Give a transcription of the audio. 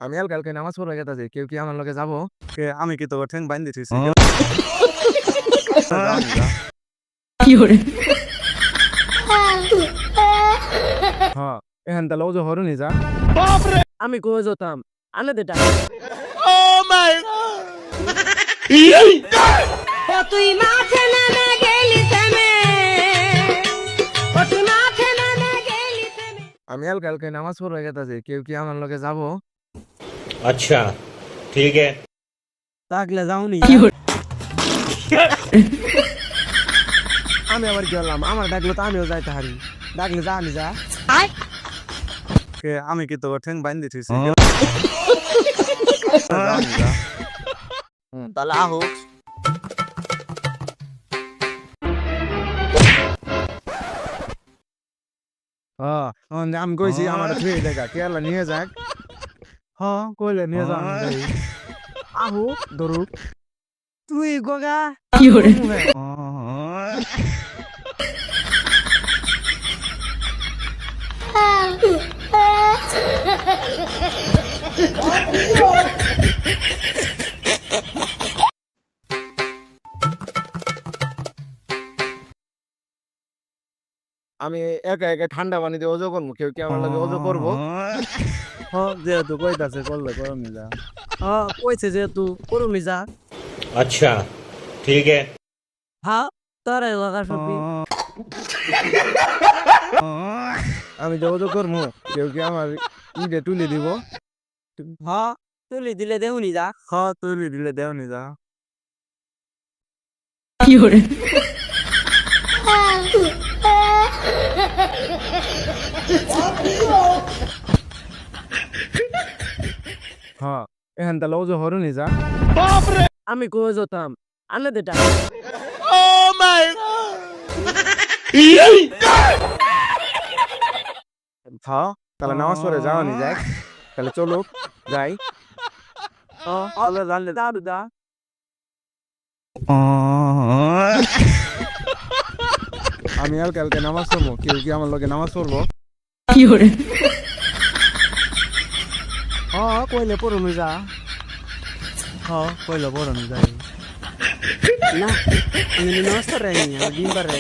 আমি কালকে নামাজ পড়ে গেতাছি কেউ কি আমার লগে যাবো? আমি কি তোর ঠ্যাং বাইন্ধে থুইছি যাওনি যা। 有人， হ্যাঁ এখান তাহলে ওজো হরুনি যা। আমি কই যেতাম আনে দে টাকা তুই মাঠে নেমে গেলি থেমে তুই মাঠে নেমে গেলি থেমে আমি কালকে নামাজ পড়ে গেতাছি কেউ কি আমার লগে যাবো? अच्छा ठीक है। থাকলে যাওনি 有人， আমি আবার গেলাম আমার ডাকলো তো আমিও যাইতে হারি ডাকলে যা আমি যা আমি কি তোর ঠ্যাং বাইন্ধে থুইছি যাওনি যা। তাহলে আহো হ্যাঁ আমি কইছি আমার থুয়ে দেখা কেলা নিয়ে যাক। হ্যাঁ কইলে নিয়ে যা আমি যাই। আহো ধরুক তুই গোগা 有人， আমি একা একা ঠান্ডা পানি দিয়ে ওজো করবো কেউ কি আমার লগে ওজো করবো? হ্যাঁ যেহেতু কইতাছে করলে করমি যা হ্যাঁ কইছে যে তুই করুমি যা अच्छा ठीक है। হ্যাঁ তোর এলাকার সবই আমি যে ওজো করবো কেউ কি আমার ইটে তুলে দিব? হ্যাঁ তুলি দিলে দেহুনি যা হ্যাঁ তুই দিলে দেওনি যা 有人， হ্যাঁ এখান তাহলে ওজো হরুনি যা। আমি কই যেতাম আনে দে টাকা হ্যাঁ তাহলে নামাজ পড়ে যাওয়ানি যাক তাহলে চলুক যাই। তাহলে জানলে দাঁড়ু দা আমি কালকে নামাজ পড়বো কেউ কি আমার লগে নামাজ পড়বো? 有人， হ্যাঁ কইলে পড়ুমি যা হ্যাঁ কইলে বড়মি যাই না ini নষ্ট রে নি ডিম পারে